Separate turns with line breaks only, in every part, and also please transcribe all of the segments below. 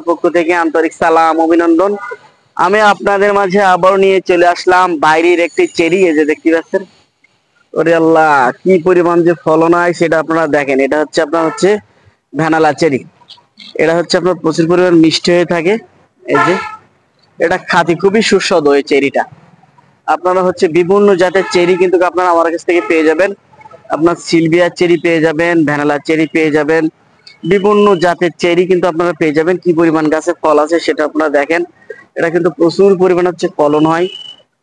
পক্ষ থেকে আন্তরিক সালাম অভিনন্দন। আমি আপনাদের মাঝে আবার নিয়ে চলে আসলাম বাইরের একটি চেরি। এই যে দেখতে পাচ্ছেন, ওরে আল্লাহ কি পরিমাণ যে ফলন হয় সেটা আপনারা দেখেন। এটা হচ্ছে আপনার হচ্ছে ভ্যানালা চেরি। এটা হচ্ছে আপনার প্রচুর পরিমাণ মিষ্টি হয়ে থাকে। এই যে এটা খাঁটি, খুবই সুস্বাদু এই চেরিটা। আপনারা হচ্ছে বিভিন্ন জাতের চেরি কিন্তু আপনারা আমার কাছ থেকে পেয়ে যাবেন। আপনার সিলভিয়ার চেরি পেয়ে যাবেন, ভ্যানালা চেরি পেয়ে যাবেন, বিভিন্ন জাতের চেরি কিন্তু আপনারা পেয়ে যাবেন। কি পরিমাণ গাছে ফল আছে সেটা আপনারা দেখেন। এটা কিন্তু প্রচুর পরিমাণ হচ্ছে ফলন হয়।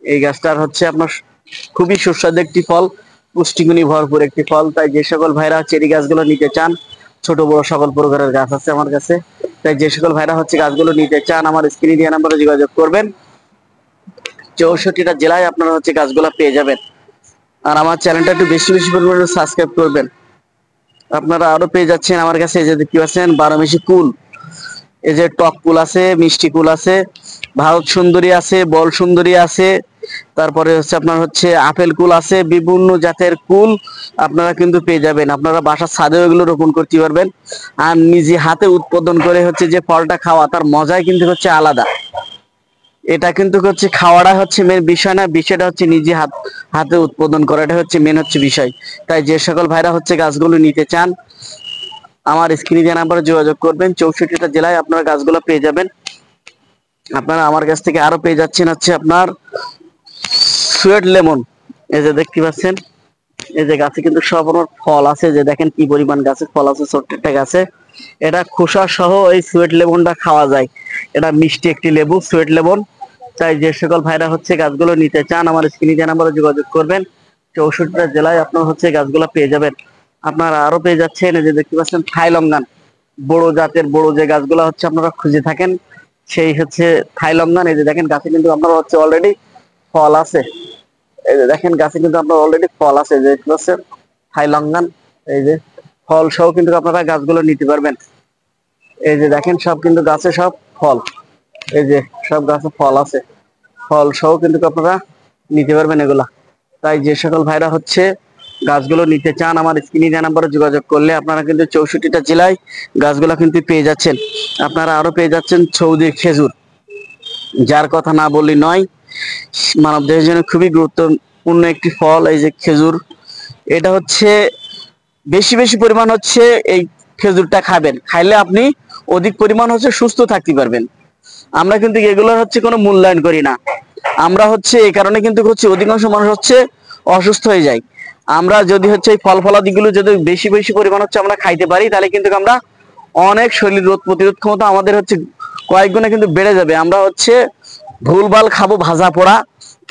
এই গাছটার হচ্ছে আপনার খুবই সুস্বাদু একটি ফল, পুষ্টিগুণী ভরপুর একটি ফল। তাই যে সকল ভাইরা চেরি গাছগুলো নিতে চান, ছোট বড় সকল প্রকারের গাছ আছে আমার কাছে। তাই যে সকল ভাইরা হচ্ছে গাছগুলো নিতে চান আমার স্ক্রিনে দেওয়া নাম্বারে যোগাযোগ করবেন। 64টা জেলায় আপনারা হচ্ছে গাছগুলো পেয়ে যাবেন। আর আমার চ্যানেলটা একটু বেশি বেশি পরিমাণে সাবস্ক্রাইব করবেন। আপনারা আরো পেয়ে যাচ্ছেন আমার কাছে। এই যে দেখতে পাচ্ছেন 12 কুল। এই যে টক কুল আছে, মিষ্টি কুল আছে, ভারত সুন্দরী আছে, বল সুন্দরী আছে, তারপরে হচ্ছে আপনার হচ্ছে আপেল কুল আছে। বিভিন্ন জাতের কুল আপনারা কিন্তু পেয়ে যাবেন। আপনারা বাসার ছাদেও এগুলো রোপণ করতে পারবেন। আর নিজে হাতে উৎপাদন করে হচ্ছে যে ফলটা খাওয়া, তার মজাই কিন্তু হচ্ছে আলাদা। এটা কিন্তু হচ্ছে খাওয়াটা হচ্ছে মেন বিষয় না, বিষয়টা হচ্ছে নিজে হাতে উৎপাদন করাটা হচ্ছে মেন হচ্ছে বিষয়। তাই যে সকল ভাইরা হচ্ছে গাছগুলো নিতে চান আমার স্ক্রিনে দেওয়া নাম্বারে যোগাযোগ করবেন। 64টা জেলায় আপনারা গাছগুলো পেয়ে যাবেন। আপনারা আমার কাছ থেকে আরো পেয়ে যাচ্ছেন হচ্ছে আপনার সুয়েট লেমন। এই যে দেখতে পাচ্ছেন, এই যে গাছে কিন্তু সব আমার ফল আছে। যে দেখেন কি পরিমাণ গাছে ফল আছে ছোট্ট একটা গাছে। এটা খোসা সহ এই সুয়েট লেমনটা খাওয়া যায়। এটা মিষ্টি একটি লেবু, সুয়েট লেমন। তাই যে সকল ভাইরা হচ্ছে গাছগুলো নিতে চান আমার স্ক্রিনে দেওয়া নাম্বারে যোগাযোগ করবেন। 64টা জেলায় আপনার হচ্ছে গাছগুলো পেয়ে যাবেন। আপনারা আরো পেয়ে যাচ্ছেন এই যে দেখতে পাচ্ছেন থাই লঙ্গান, বড় জাতের বড় যে গাছগুলো হচ্ছে আপনারা খুঁজে থাকেন, সেই হচ্ছে থাই লঙ্গান। এই যে দেখেন গাছে কিন্তু আপনারা হচ্ছে অলরেডি ফল আছে। এই যে দেখেন গাছে কিন্তু আপনার অলরেডি ফল আছে, যে দেখতে পাচ্ছেন থাই লঙ্গান। এই যে ফল সহ কিন্তু আপনারা গাছগুলো নিতে পারবেন। এই যে দেখেন সব কিন্তু গাছে সব ফল। এই যে সব গাছে ফল আছে, ফল সহ কিন্তু আপনারা নিতে পারবেন এগুলা। তাই যে সকল ভাইরা হচ্ছে গাছগুলো নিতে চান আমার স্ক্রিনে দেওয়া নাম্বারে যোগাযোগ করলে আপনারা কিন্তু 64টা জেলায় গাছগুলো কিন্তু পেয়ে যাচ্ছেন। আপনারা আরো পেয়ে যাচ্ছেন সৌদির খেজুর, যার কথা না বললে নয়। মানব দেহের জন্য খুবই গুরুত্বপূর্ণ একটি ফল এই যে খেজুর। এটা হচ্ছে বেশি বেশি পরিমাণ হচ্ছে এই খেজুরটা খাবেন, খাইলে আপনি অধিক পরিমাণ হচ্ছে সুস্থ থাকতে পারবেন। আমরা কিন্তু এগুলোর হচ্ছে কোনো মূল্যায়ন করি না। আমরা হচ্ছে এই কারণে কিন্তু হচ্ছে অধিকাংশ মানুষ হচ্ছে অসুস্থ হয়ে যায়। আমরা যদি হচ্ছে এই ফল ফলাদি গুলো যদি বেশি বেশি পরিমাণ হচ্ছে আমরা খাইতে পারি, তাহলে কিন্তু আমরা অনেক শরীর রোগ প্রতিরোধ ক্ষমতা আমাদের হচ্ছে কয়েক গুণে কিন্তু বেড়ে যাবে। আমরা হচ্ছে ভুলভাল খাবো, ভাজা পোড়া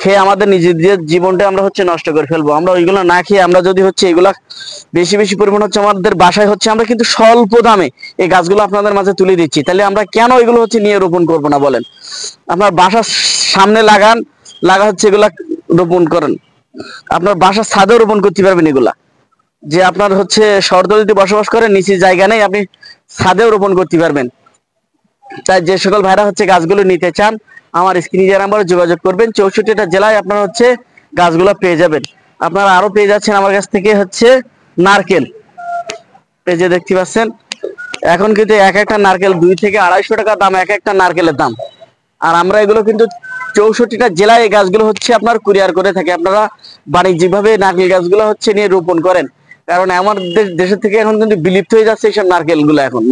খেয়ে আমাদের নিজেদের জীবনটা আমরা হচ্ছে নষ্ট করে ফেলবো। আমরা ওইগুলো না খেয়ে আমরা যদি হচ্ছে এগুলা বেশি বেশি পরিমাণ হচ্ছে আমাদের বাসায় হচ্ছে আমরা কিন্তু স্বল্প দামে এই গাছগুলো আপনাদের মাঝে তুলে দিচ্ছি, তাহলে আমরা কেন এগুলো হচ্ছে নিয়ে রোপণ করবো না বলেন? আপনার বাসার সামনে লাগা হচ্ছে এগুলা রোপণ করেন। আপনার বাসার ছাদেও রোপণ করতে পারবেন এগুলা। যে আপনার হচ্ছে শহরতলিতে বসবাস করেন, নিচে জায়গা নেই, আপনি ছাদেও রোপণ করতে পারবেন। তাই যে সকল ভাইরা হচ্ছে গাছগুলো নিতে চান আমার স্ক্রিনে দেওয়া নাম্বারে যোগাযোগ করবেন। 64টা জেলায় আপনারা হচ্ছে গাছগুলো পেয়ে যাবেন। আপনারা আরো পেয়ে যাচ্ছেন আমার কাছ থেকে হচ্ছে নারকেল। এই যে দেখতে পাচ্ছেন এখন কিন্তু এক একটা নারকেল 2 থেকে 250 টাকা দাম, এক একটা নারকেলের দাম। আর আমরা এগুলো কিন্তু 64টা জেলায় এই গাছগুলো হচ্ছে আপনার কুরিয়ার করে থাকি। আপনারা বাণিজ্যিকভাবে নারকেল গাছগুলো হচ্ছে নিয়ে রোপণ করেন, কারণ আমাদের দেশের থেকে এখন কিন্তু বিলুপ্ত হয়ে যাচ্ছে এইসব নারকেল গুলো এখন।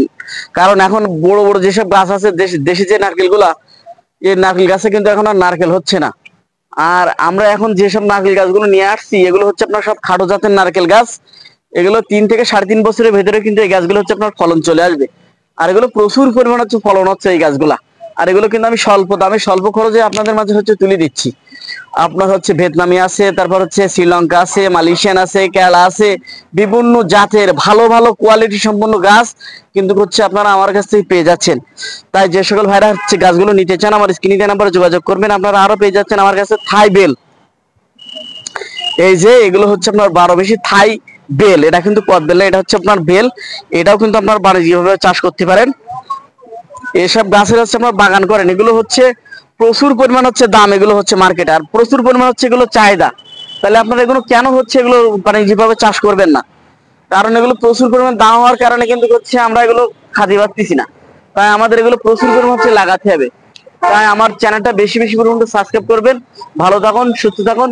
কারণ এখন বড় বড় যেসব গাছ আছে দেশে যে নারকেল গুলা, এই নারকেল গাছে কিন্তু এখন আর নারকেল হচ্ছে না। আর আমরা এখন যেসব নারকেল গাছগুলো নিয়ে আসছি এগুলো হচ্ছে আপনার সব খাটো জাতের নারকেল গাছ। এগুলো 3 থেকে 3.5 বছরের ভেতরে কিন্তু এই গাছগুলো হচ্ছে আপনার ফলন চলে আসবে। আর এগুলো প্রচুর পরিমাণ হচ্ছে ফলন হচ্ছে এই গাছগুলা। আর এগুলো কিন্তু আমি স্বল্প দামে স্বল্প খরচে আপনাদের মাঝে হচ্ছে তুলে দিচ্ছি। আপনার হচ্ছে ভিয়েতনামি আছে, তারপর হচ্ছে শ্রীলঙ্কা আছে, মালয়েশিয়ান আছে, কেরালা আছে, বিভিন্ন জাতের ভালো ভালো কোয়ালিটি সম্পন্ন গাছ কিন্তু হচ্ছে আপনারা আমার কাছ থেকে পেয়ে যাচ্ছেন। তাই যে সকল ভাইরা হচ্ছে গাছগুলো নিতে চান আমার স্ক্রিনে দেওয়া নাম্বারে যোগাযোগ করবেন। আপনারা আরো পেয়ে যাচ্ছেন আমার কাছে থাই বেল। এই যে এগুলো হচ্ছে আপনার 12 থাই বেল। এটা কিন্তু কদ বেল, এটা হচ্ছে আপনার বেল। এটাও কিন্তু আপনার বাণিজ্যিকভাবে চাষ করতে পারেন। এসব গাছের হচ্ছে আপনার বাগান করেন, এগুলো হচ্ছে প্রচুর পরিমাণ হচ্ছে দাম, এগুলো হচ্ছে মার্কেটে, আর প্রচুর পরিমাণ হচ্ছে এগুলো চাহিদা। তাহলে আপনারা এগুলো কেন হচ্ছে এগুলো বাণিজ্যিকভাবে চাষ করবেন না? কারণ এগুলো প্রচুর পরিমাণ দাম হওয়ার কারণে কিন্তু হচ্ছে আমরা এগুলো খাতে পারতেছি না। তাই আমাদের এগুলো প্রচুর পরিমাণে হচ্ছে লাগাতে হবে। তাই আমার চ্যানেলটা বেশি বেশি পরিমাণে সাবস্ক্রাইব করবেন। ভালো থাকুন, সুস্থ থাকুন।